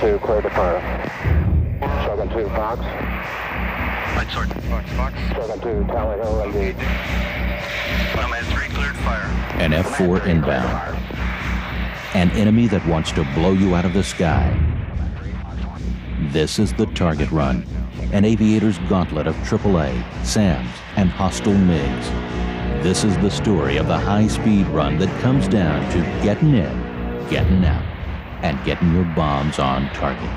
2, clear to fire. Shogun 2, Fox. Right, Sergeant. Fox. Shogun 2, Tally Hill, engage. Nomad 3, cleared fire. An F-4 inbound. An enemy that wants to blow you out of the sky. This is the target run, an aviator's gauntlet of AAA, SAMs, and hostile MiGs. This is the story of the high-speed run that comes down to getting in, getting out, and getting your bombs on target.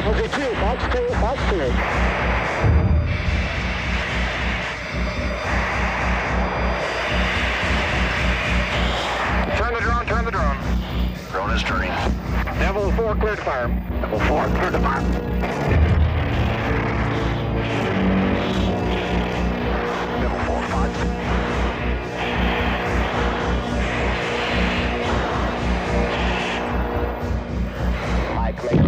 Okay, 2, Fox 2, Fox 2. Turn the drone. Drone is turning. Devil 4, clear to fire. Devil 4, clear to fire. Devil 4, 5. Mike, make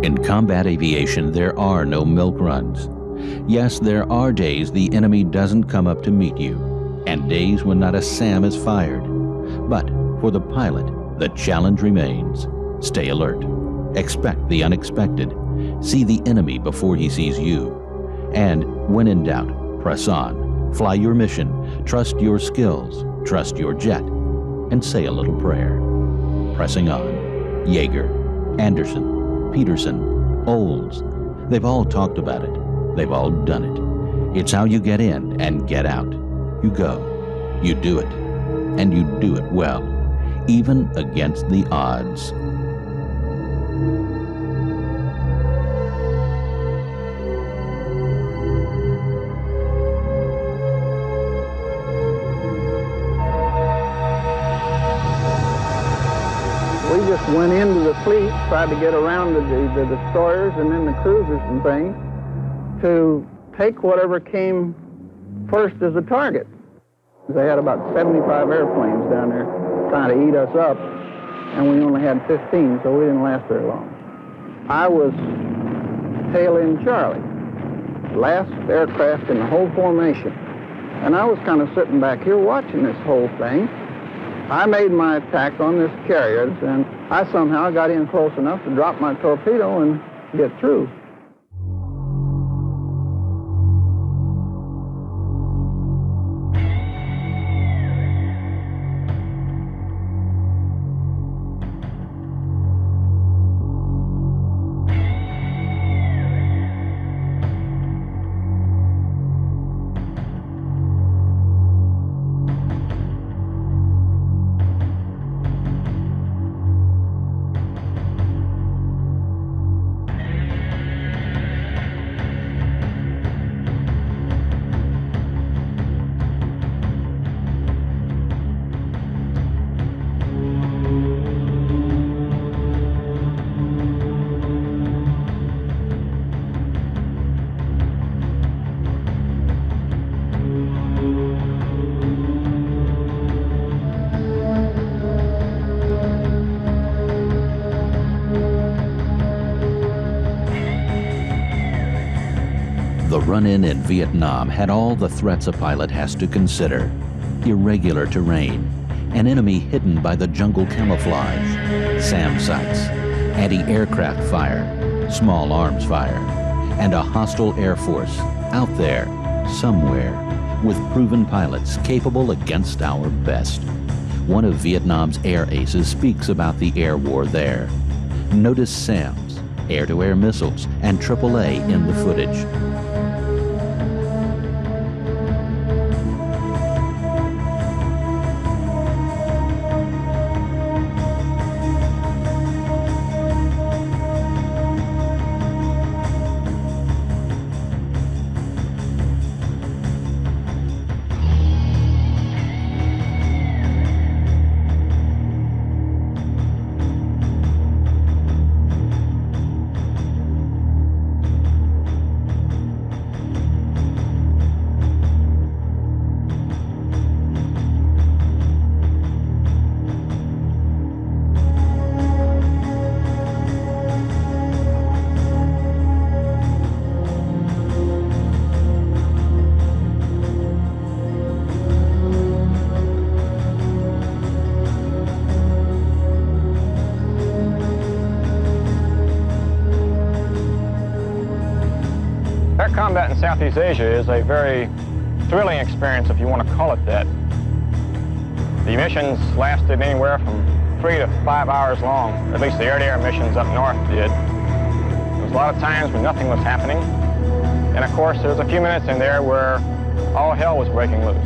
In combat aviation, there are no milk runs. Yes, there are days the enemy doesn't come up to meet you, and days when not a SAM is fired. But for the pilot, the challenge remains. Stay alert. Expect the unexpected. See the enemy before he sees you. And when in doubt, press on. Fly your mission. Trust your skills. Trust your jet. And say a little prayer. Pressing on. Jaeger, Anderson, Peterson, Olds. They've all talked about it. They've all done it. It's how you get in and get out. You go. You do it. And you do it well, even against the odds. We just went into the fleet, tried to get around the destroyers and then the cruisers and things to take whatever came first as a target. They had about 75 airplanes down there trying to eat us up, and we only had 15, so we didn't last very long. I was tail end Charlie, last aircraft in the whole formation, and I was kind of sitting back here watching this whole thing. I made my attack on this carrier, and I somehow got in close enough to drop my torpedo and get through. The run-in Vietnam had all the threats a pilot has to consider. Irregular terrain, an enemy hidden by the jungle camouflage, SAM sites, anti-aircraft fire, small arms fire, and a hostile air force out there, somewhere, with proven pilots capable against our best. One of Vietnam's air aces speaks about the air war there. Notice SAMs, air-to-air missiles, and AAA in the footage. Air combat in Southeast Asia is a very thrilling experience, if you want to call it that. The missions lasted anywhere from 3 to 5 hours long, at least the air-to-air missions up north did. There was a lot of times when nothing was happening. And of course, there was a few minutes in there where all hell was breaking loose.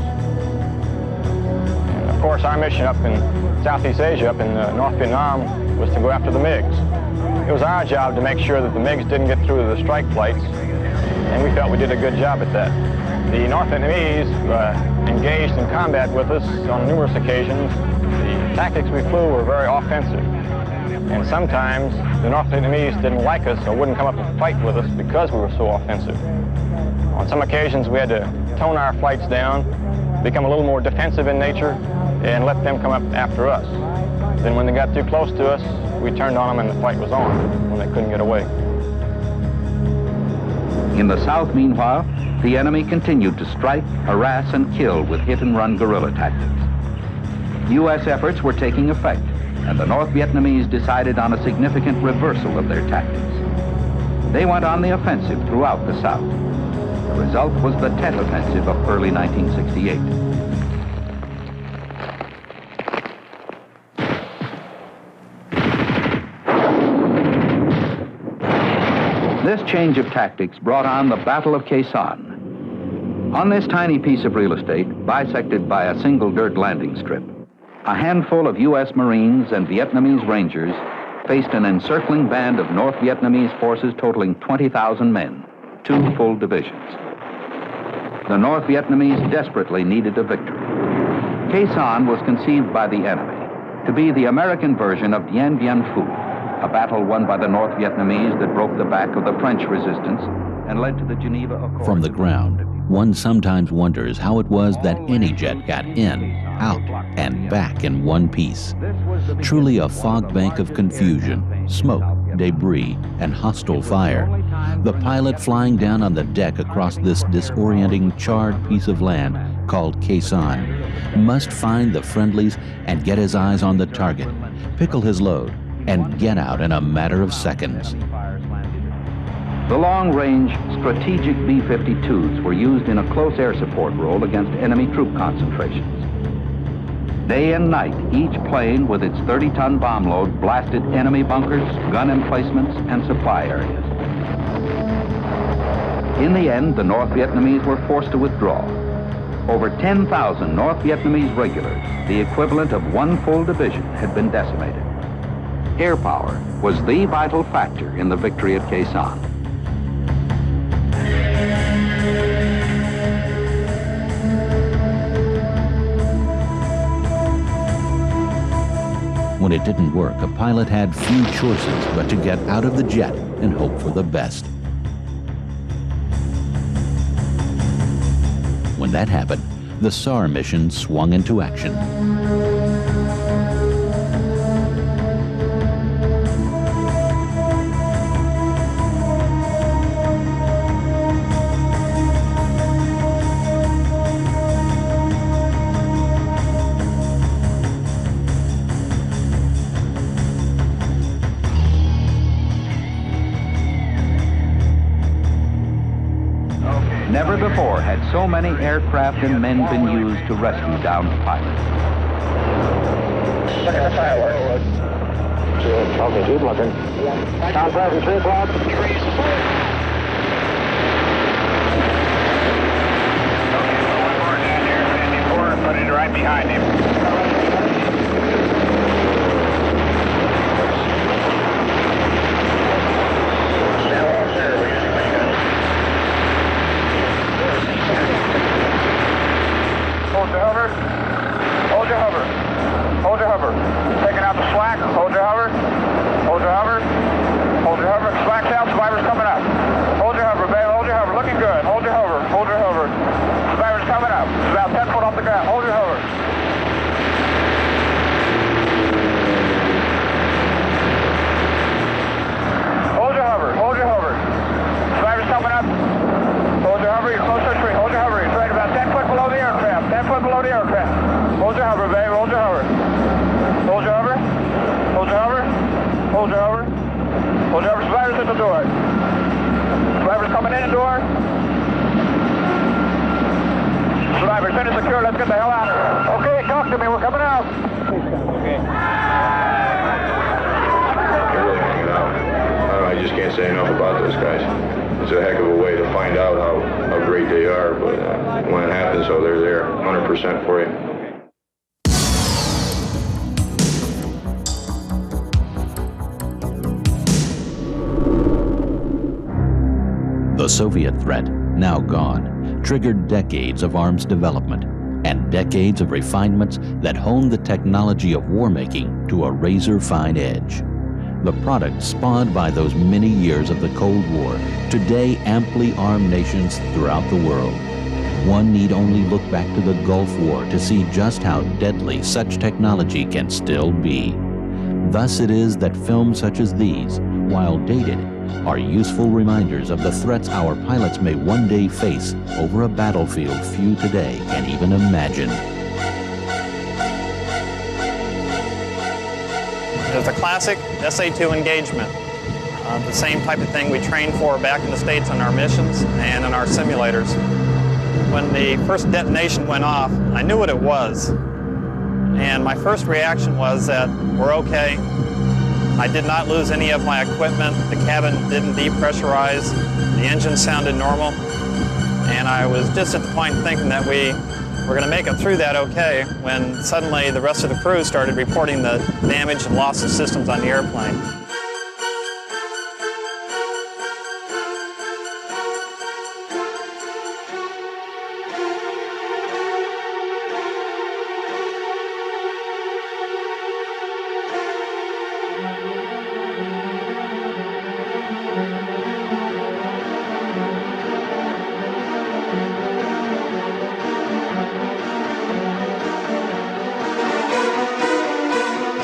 And of course, our mission up in Southeast Asia, up in North Vietnam, was to go after the MiGs. It was our job to make sure that the MiGs didn't get through the strike flights, and we felt we did a good job at that. The North Vietnamese engaged in combat with us on numerous occasions. The tactics we flew were very offensive, and sometimes the North Vietnamese didn't like us or wouldn't come up and fight with us because we were so offensive. On some occasions, we had to tone our flights down, become a little more defensive in nature, and let them come up after us. Then when they got too close to us, we turned on them and the fight was on when they couldn't get away. In the south, meanwhile, the enemy continued to strike, harass, and kill with hit-and-run guerrilla tactics. U.S. efforts were taking effect, and the North Vietnamese decided on a significant reversal of their tactics. They went on the offensive throughout the south. The result was the Tet Offensive of early 1968. This change of tactics brought on the Battle of Khe Sanh. On this tiny piece of real estate, bisected by a single dirt landing strip, a handful of U.S. Marines and Vietnamese Rangers faced an encircling band of North Vietnamese forces totaling 20,000 men, 2 full divisions. The North Vietnamese desperately needed a victory. Khe Sanh was conceived by the enemy to be the American version of Dien Bien Phu, a battle won by the North Vietnamese that broke the back of the French resistance and led to the Geneva Accords. From the ground, one sometimes wonders how it was that any jet got in, out, and back in one piece. Truly a fog bank of confusion, smoke, debris, and hostile fire. The pilot flying down on the deck across this disorienting, charred piece of land called Khe Sanh must find the friendlies and get his eyes on the target, pickle his load, and get out in a matter of seconds. The long-range strategic B-52s were used in a close air support role against enemy troop concentrations. Day and night, each plane with its 30-ton bomb load blasted enemy bunkers, gun emplacements, and supply areas. In the end, the North Vietnamese were forced to withdraw. Over 10,000 North Vietnamese regulars, the equivalent of 1 full division, had been decimated. Air power was the vital factor in the victory at Khe Sanh. When it didn't work, a pilot had few choices but to get out of the jet and hope for the best. When that happened, the SAR mission swung into action. Never before had so many aircraft and men been used to rescue downed pilots. Look at the fireworks. Okay, keep looking. Sound present, 3 o'clock. Okay, one more down here, 54, put it right behind him. Hold your hover. Hold your hover. Hold your hover. Taking out the slack. Hold your hover. Hold your hover. Hold your hover. Slack's out. Survivor's coming up. Hold your hover, babe. Hold your hover. Looking good. Hold your hover. Hold your hover. Survivor's coming up. It's about 10 foot off the ground. Hold your hover. to me. We're coming out. Okay. They're really hanging out. I don't know, I just can't say enough about those guys. It's a heck of a way to find out how great they are, but when it happens, so they're there 100% for you. The Soviet threat, now gone, triggered decades of arms development and decades of refinements that honed the technology of war-making to a razor-fine edge. The product spawned by those many years of the Cold War today amply arm nations throughout the world. One need only look back to the Gulf War to see just how deadly such technology can still be. Thus it is that films such as these, while dated, are useful reminders of the threats our pilots may one day face over a battlefield few today can even imagine. It was a classic SA-2 engagement, the same type of thing we trained for back in the States on our missions and in our simulators. When the first detonation went off, I knew what it was, and my first reaction was that we're okay. I did not lose any of my equipment. The cabin didn't depressurize. The engine sounded normal. And I was just at the point thinking that we were going to make it through that okay when suddenly the rest of the crew started reporting the damage and loss of systems on the airplane.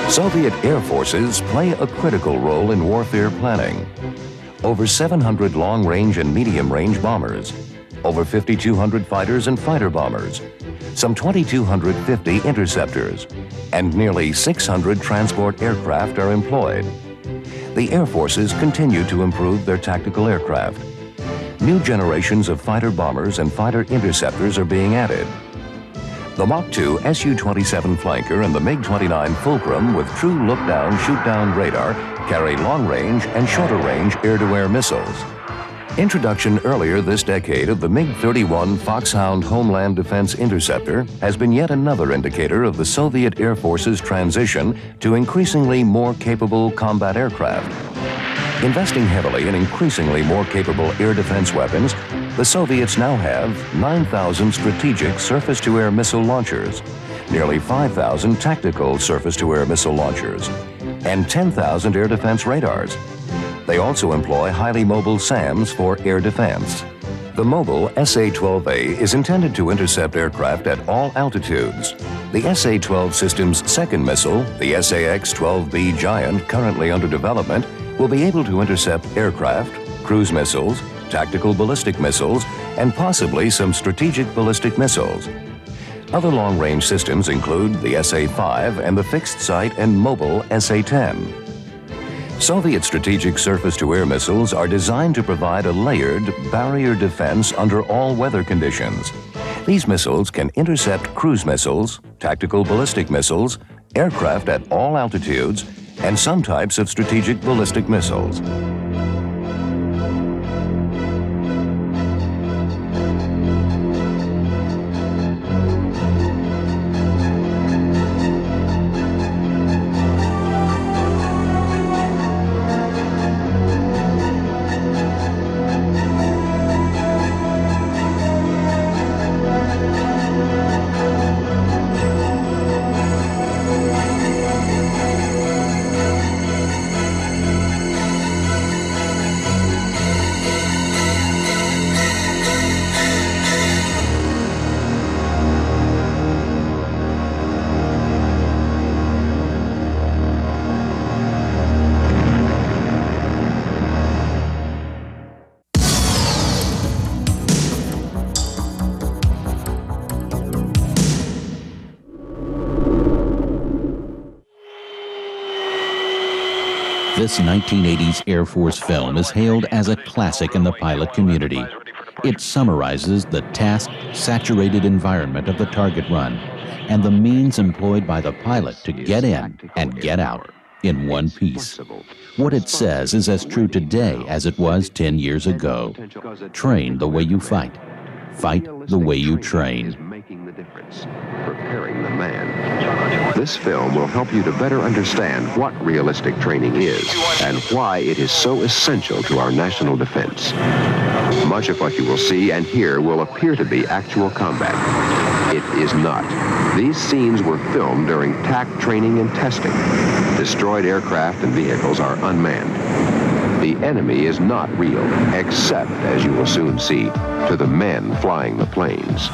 Soviet air forces play a critical role in warfare planning. Over 700 long-range and medium-range bombers, over 5,200 fighters and fighter bombers, some 2,250 interceptors, and nearly 600 transport aircraft are employed. The air forces continue to improve their tactical aircraft. New generations of fighter bombers and fighter interceptors are being added. The Mach 2 Su-27 flanker and the MiG-29 Fulcrum with true look-down, shoot-down radar carry long-range and shorter-range air-to-air missiles. Introduction earlier this decade of the MiG-31 Foxhound Homeland Defense Interceptor has been yet another indicator of the Soviet Air Force's transition to increasingly more capable combat aircraft. Investing heavily in increasingly more capable air defense weapons, the Soviets now have 9,000 strategic surface-to-air missile launchers, nearly 5,000 tactical surface-to-air missile launchers, and 10,000 air defense radars. They also employ highly mobile SAMs for air defense. The mobile SA-12A is intended to intercept aircraft at all altitudes. The SA-12 system's second missile, the SAX-12B Giant, currently under development, will be able to intercept aircraft, cruise missiles, tactical ballistic missiles, and possibly some strategic ballistic missiles. Other long-range systems include the SA-5 and the fixed-site and mobile SA-10. Soviet strategic surface-to-air missiles are designed to provide a layered barrier defense under all weather conditions. These missiles can intercept cruise missiles, tactical ballistic missiles, aircraft at all altitudes, and some types of strategic ballistic missiles. This 1980s Air Force film is hailed as a classic in the pilot community. It summarizes the task-saturated environment of the target run and the means employed by the pilot to get in and get out in one piece. What it says is as true today as it was 10 years ago. Train the way you fight. Fight the way you train. Preparing the man. This film will help you to better understand what realistic training is and why it is so essential to our national defense. Much of what you will see and hear will appear to be actual combat. It is not. These scenes were filmed during TAC training and testing. Destroyed aircraft and vehicles are unmanned. The enemy is not real, except, as you will soon see, to the men flying the planes.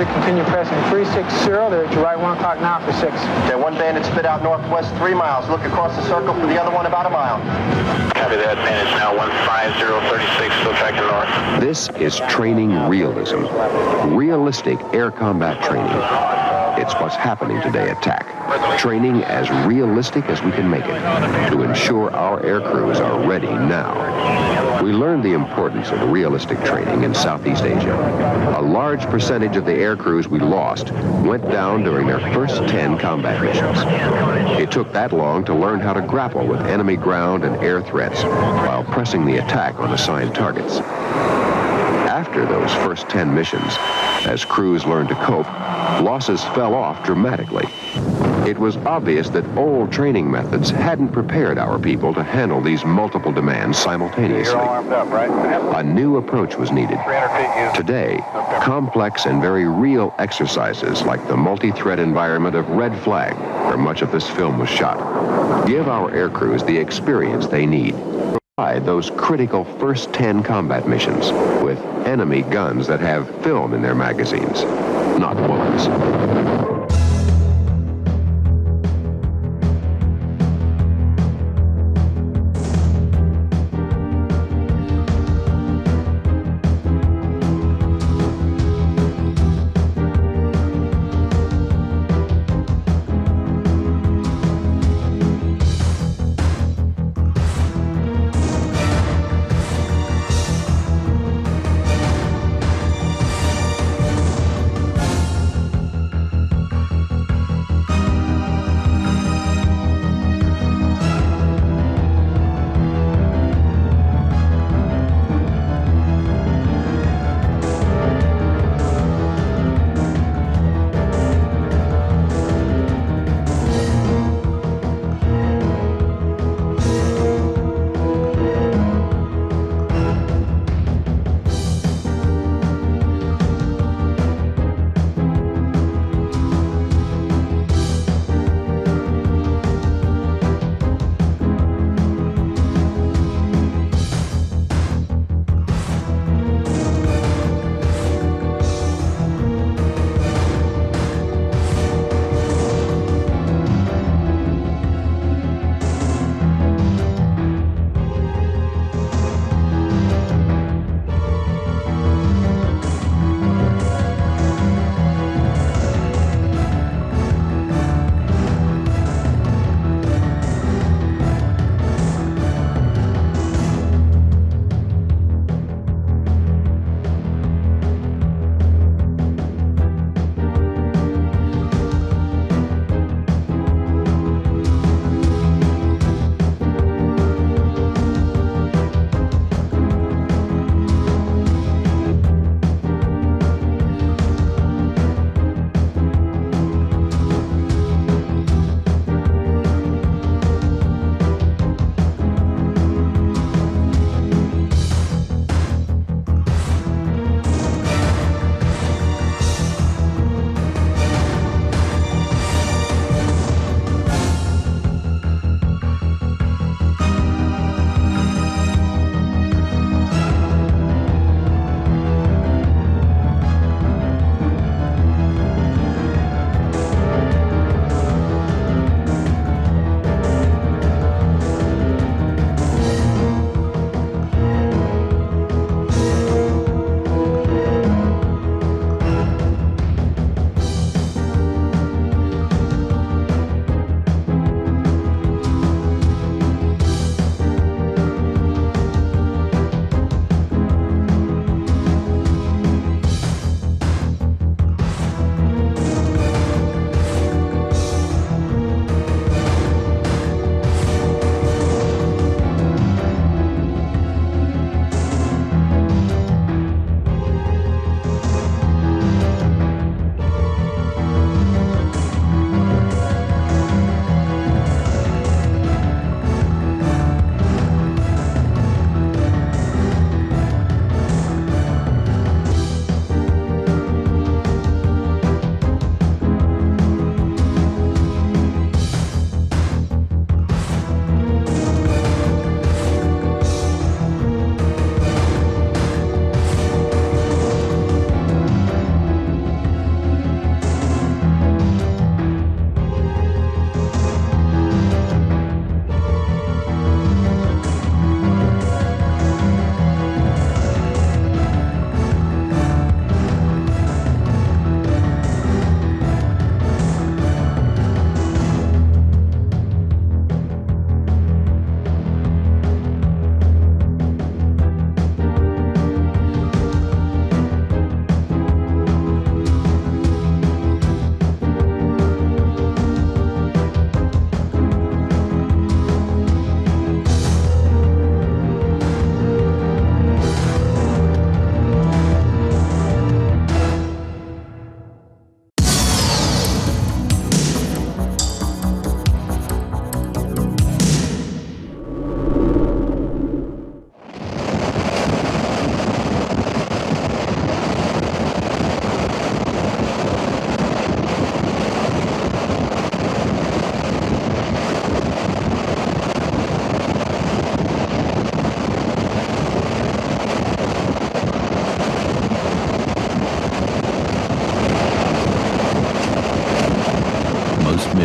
Continue pressing 360. They're at your right 1 o'clock now for 6. Okay, one bandit spit out northwest 3 miles. Look across the circle for the other one about a mile. Copy that. Bandits now 15036, still tracking north. This is training realism. Realistic air combat training. It's what's happening today at TAC. Training as realistic as we can make it to ensure our air crews are ready now. We learned the importance of realistic training in Southeast Asia. A large percentage of the air crews we lost went down during their first 10 combat missions. It took that long to learn how to grapple with enemy ground and air threats while pressing the attack on assigned targets. After those first 10 missions, as crews learned to cope, losses fell off dramatically. It was obvious that old training methods hadn't prepared our people to handle these multiple demands simultaneously. You're all armed up, right? A new approach was needed. 300 feet used. Today, complex and very real exercises like the multi-threat environment of Red Flag, where much of this film was shot, give our air crews the experience they need. Provide those critical first 10 combat missions with enemy guns that have film in their magazines, not bullets.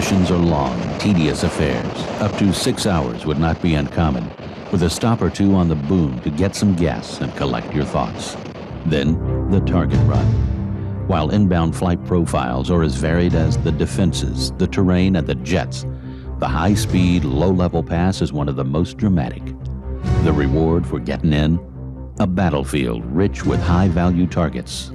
missions are long, tedious affairs. Up to 6 hours would not be uncommon, with a stop or two on the boom to get some gas and collect your thoughts. Then, the target run. While inbound flight profiles are as varied as the defenses, the terrain, and the jets, the high-speed, low-level pass is one of the most dramatic. The reward for getting in? A battlefield rich with high-value targets.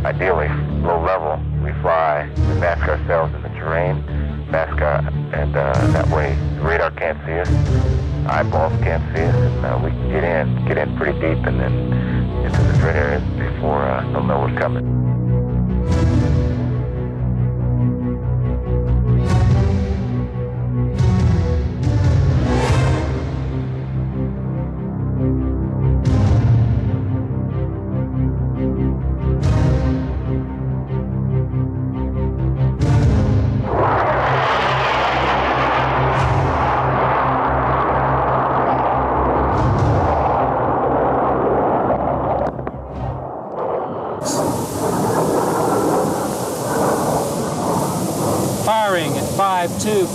Ideally, low level, we fly, we mask ourselves in the terrain, and that way the radar can't see us, eyeballs can't see us, and we can get in pretty deep and then into the threat areas before they'll know we're coming. Firing at 5-2.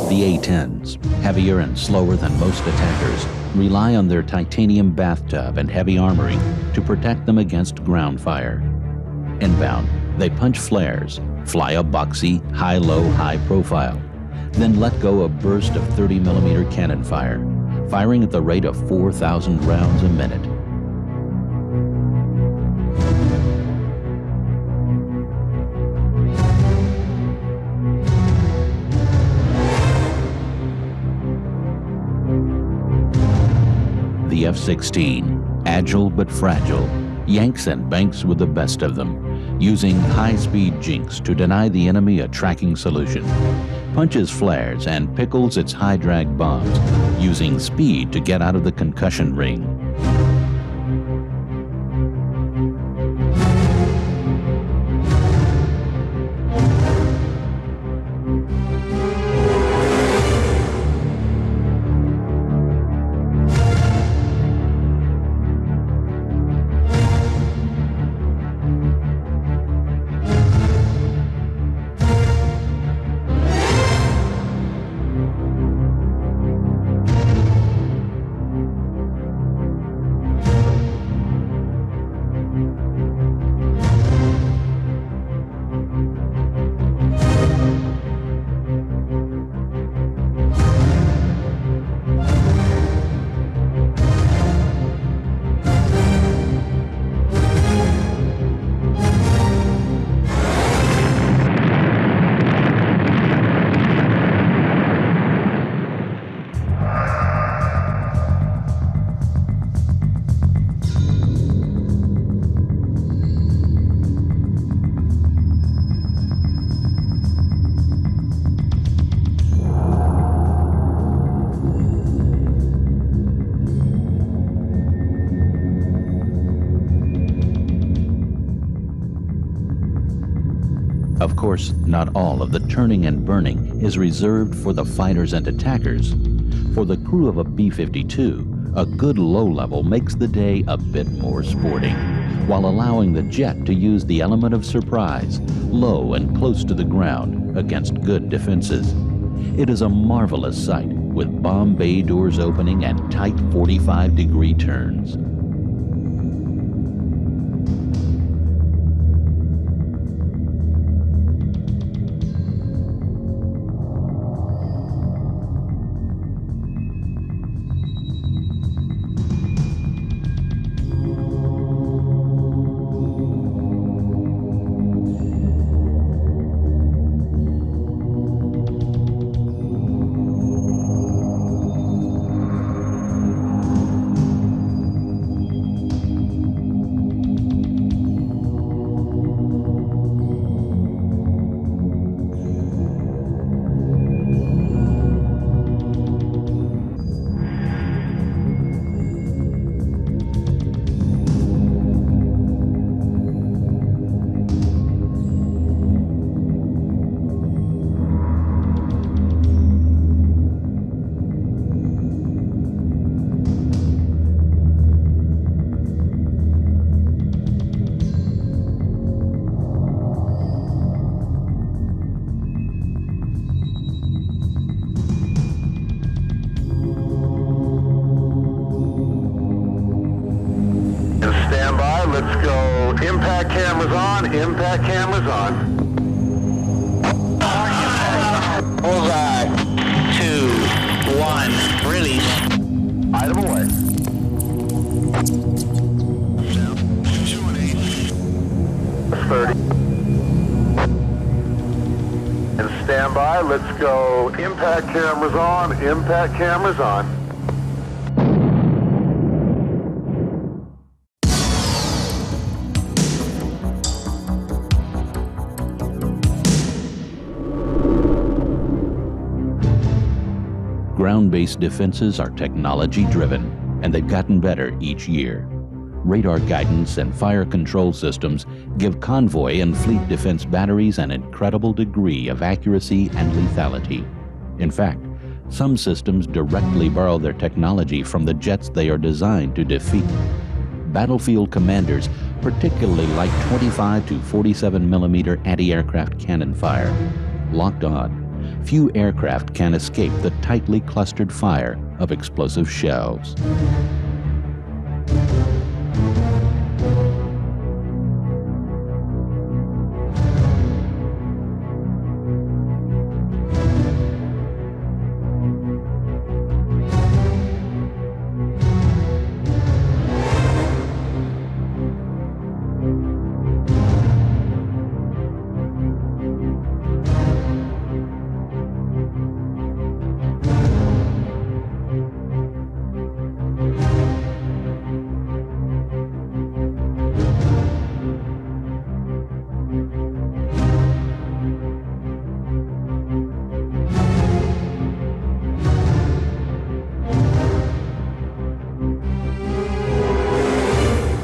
The A-10s, heavier and slower than most attackers, rely on their titanium bathtub and heavy armoring to protect them against ground fire. Inbound, they punch flares, fly a boxy, high-low, high profile, then let go a burst of 30mm cannon fire, firing at the rate of 4,000 rounds a minute. The F-16, agile but fragile, yanks and banks with the best of them, using high-speed jinks to deny the enemy a tracking solution, punches flares and pickles its high-drag bombs, using speed to get out of the concussion ring. Of course, not all of the turning and burning is reserved for the fighters and attackers. For the crew of a B-52, a good low level makes the day a bit more sporting, while allowing the jet to use the element of surprise, low and close to the ground, against good defenses. It is a marvelous sight, with bomb bay doors opening and tight 45-degree turns. cameras on, impact cameras on. Bullseye. 2, 1, release. Item away. 30. And stand by. Let's go. Impact cameras on. Impact cameras on. Ground-based defenses are technology-driven, and they've gotten better each year. Radar guidance and fire control systems give convoy and fleet defense batteries an incredible degree of accuracy and lethality. In fact, some systems directly borrow their technology from the jets they are designed to defeat. Battlefield commanders particularly like 25 to 47 millimeter anti-aircraft cannon fire. Locked on, few aircraft can escape the tightly clustered fire of explosive shells.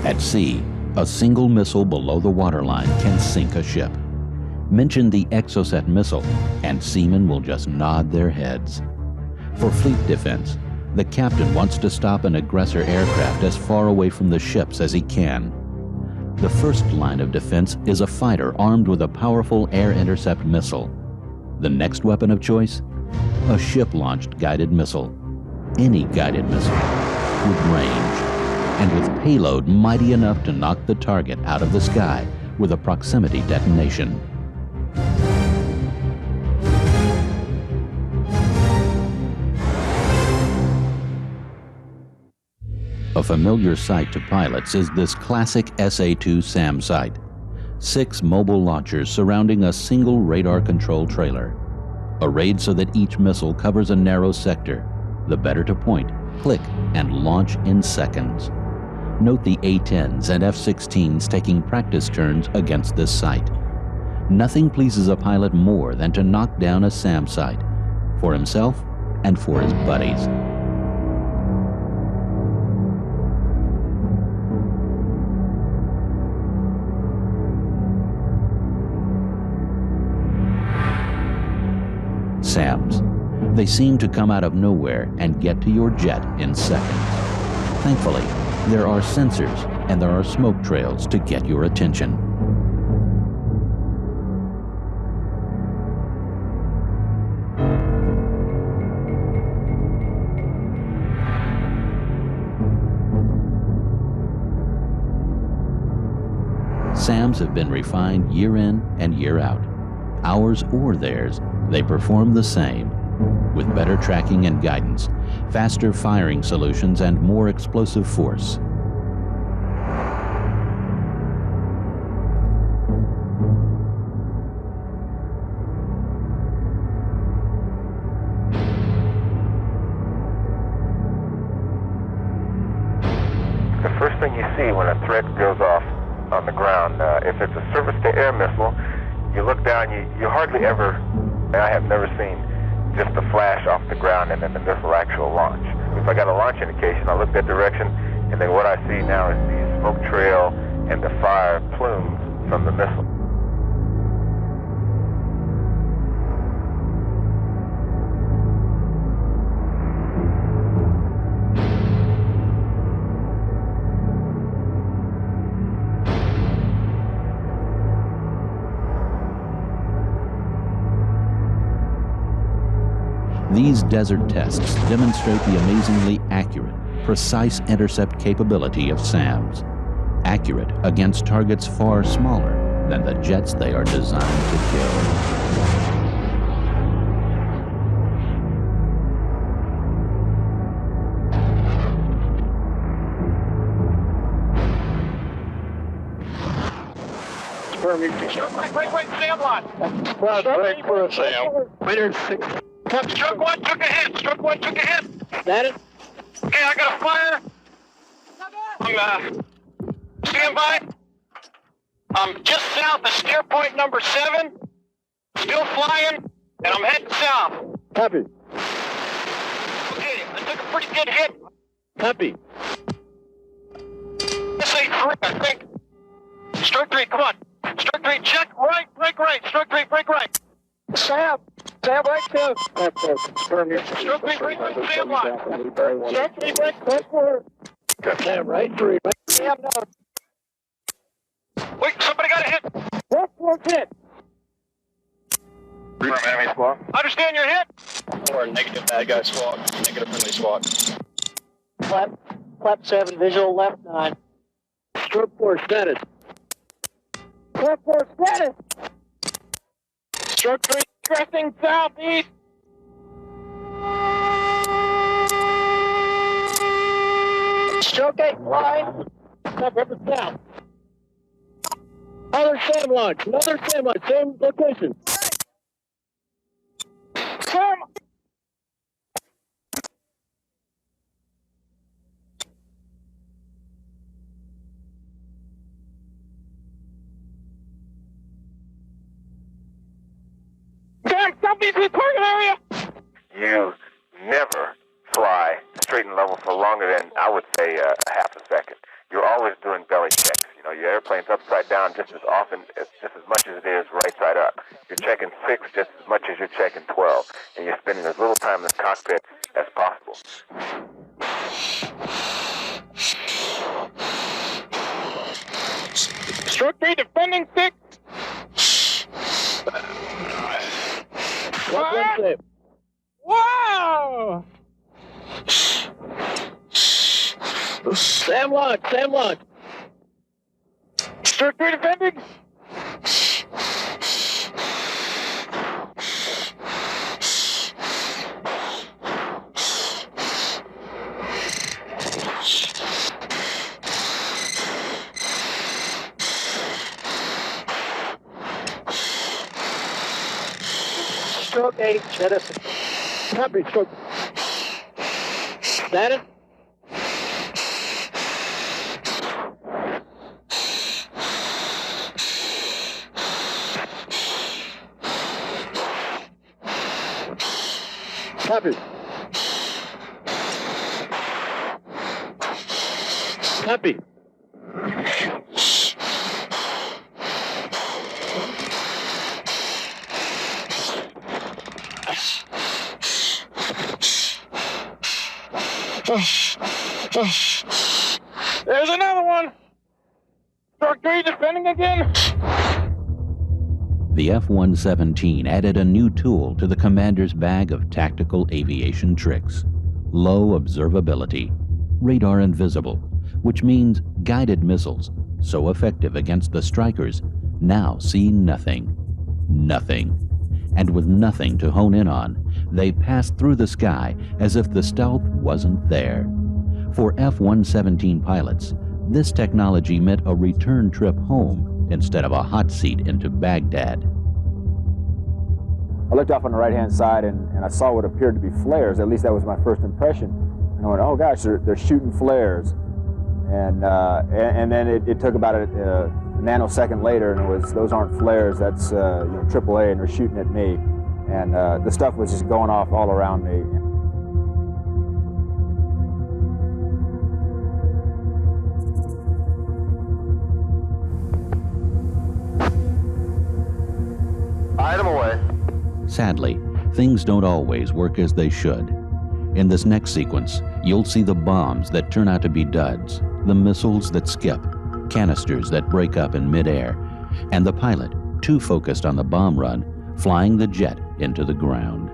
At sea, a single missile below the waterline can sink a ship. Mention the Exocet missile, and seamen will just nod their heads. For fleet defense, the captain wants to stop an aggressor aircraft as far away from the ships as he can. The first line of defense is a fighter armed with a powerful air intercept missile. The next weapon of choice? A ship-launched guided missile. Any guided missile with range, and with payload mighty enough to knock the target out of the sky with a proximity detonation. A familiar sight to pilots is this classic SA-2 SAM sight. 6 mobile launchers surrounding a single radar control trailer. Arrayed so that each missile covers a narrow sector, the better to point, click, and launch in seconds. Note the A-10s and F-16s taking practice turns against this sight. Nothing pleases a pilot more than to knock down a SAM sight, for himself and for his buddies. SAMs. They seem to come out of nowhere and get to your jet in seconds. Thankfully, there are sensors and there are smoke trails to get your attention. SAMs have been refined year in and year out. Ours or theirs, they perform the same, with better tracking and guidance, faster firing solutions, and more explosive force. The first thing you see when a threat goes off on the ground, if it's a surface-to-air missile, you look down, you hardly ever, and I have never seen, just a flash off the ground and then the missile actual launch. If I got a launch indication, I look that direction, and then what I see now is the smoke trail and the fire plumes from the missile. These desert tests demonstrate the amazingly accurate, precise intercept capability of SAMs. accurate against targets far smaller than the jets they are designed to kill. Break, Sam line. Break for a Sam. Later, 6. Struck one, took a hit. Struck one, took a hit. That it? Okay, I got a fire. I'm, stand by. I'm just south of steer point number 7. Still flying, and I'm heading south. Copy. Okay, I took a pretty good hit. Copy. SA3, I think. Stroke 3, come on. Stroke 3, check right, break right. Stroke 3, break right. Sam, right too. Confirm your Stroke 3, break right, Sam line. Stroke 3, break left 4. Sam, right 3. Sam, no. Wait, somebody got a hit. Left 4 hit. Confirm enemy squawk. Understand your hit. Or negative bad guy squawk. Negative friendly squawk. Flap 7, visual left 9. Stroke 4 status. Flap 4 status. Stroke 3, cresting southeast. Stroke 8, line. Represent south. Another SAM launch, same location. Sam. Sam, southeast of the target area. You never fly straight and level for longer than, I would say, a half a second. You're always doing belly checks. You know, your airplane's upside down just as often, just as much as it is right side up. You're checking 6 just as much as you're checking 12. And you're spending as little time in the cockpit as possible. Stroke 3, defending 6. Wow! Sam launch. Stroke 3 defending. Stroke 8, status. Copy, stroke. Status. Copy. Copy. There's another one. Stroke 3 defending again. The F-117 added a new tool to the commander's bag of tactical aviation tricks. Low observability, radar invisible, which means guided missiles, so effective against the strikers, now see nothing. Nothing. And with nothing to hone in on, they passed through the sky as if the stealth wasn't there. For F-117 pilots, this technology meant a return trip home instead of a hot seat into Baghdad. I looked off on the right-hand side and I saw what appeared to be flares. At least that was my first impression. And I went, oh gosh, they're shooting flares. And then it took about a nanosecond later, and it was, those aren't flares, that's AAA, and they're shooting at me. And the stuff was just going off all around me. Item away. Sadly, things don't always work as they should. In this next sequence, you'll see the bombs that turn out to be duds, the missiles that skip, canisters that break up in midair, and the pilot, too focused on the bomb run, flying the jet into the ground.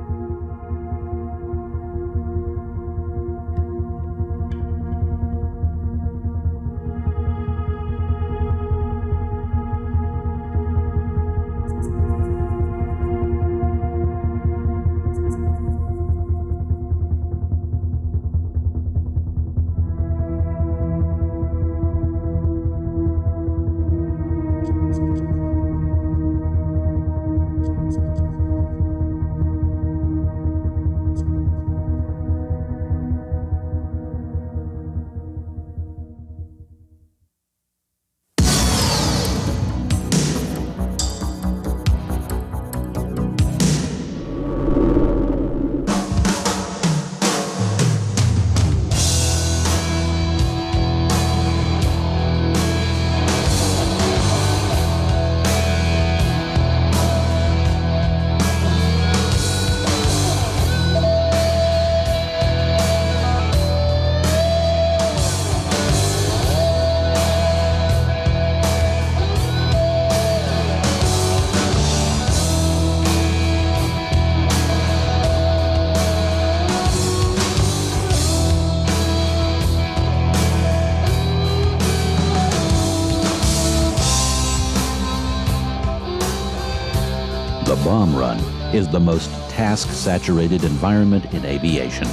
The bomb run is the most task-saturated environment in aviation.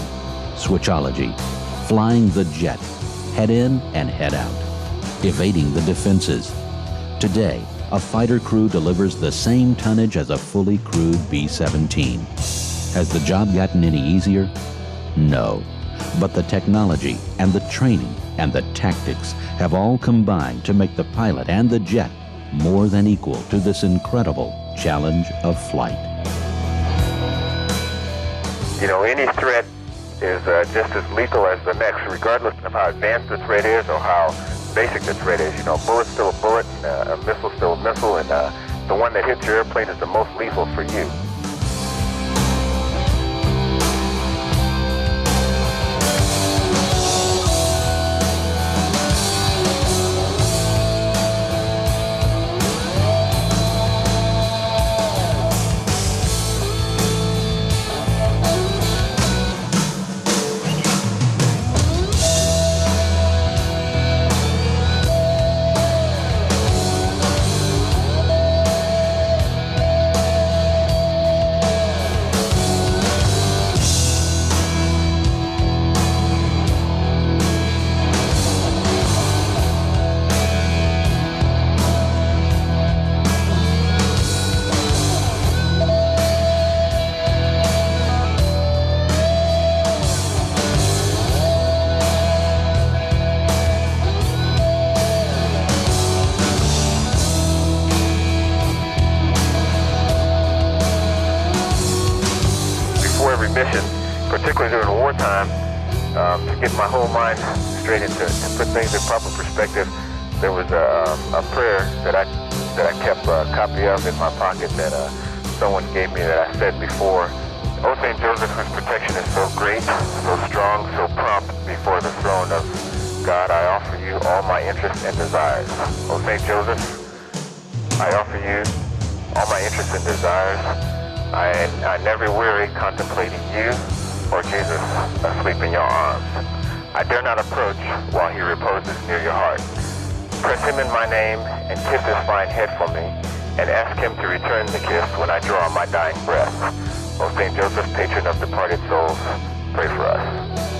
Switchology, flying the jet, head in and head out, evading the defenses. Today, a fighter crew delivers the same tonnage as a fully crewed B-17. Has the job gotten any easier? No. But the technology and the training and the tactics have all combined to make the pilot and the jet more than equal to this incredible challenge of flight. You know, any threat is just as lethal as the next, regardless of how advanced the threat is or how basic the threat is. You know, a bullet's still a bullet, and a missile's still a missile, and the one that hits your airplane is the most lethal for you. Mission, particularly during wartime, to get my whole mind straight into to put things in proper perspective. There was a prayer that I kept a copy of in my pocket that someone gave me that I said before. O St. Joseph, whose protection is so great, so strong, so prompt before the throne of God, I offer you all my interests and desires. O St. Joseph, I offer you all my interests and desires. I never weary contemplating you or Jesus asleep in your arms. I dare not approach while he reposes near your heart. Press him in my name and kiss his fine head for me, and ask him to return the kiss when I draw my dying breath. O St. Joseph, patron of departed souls, pray for us.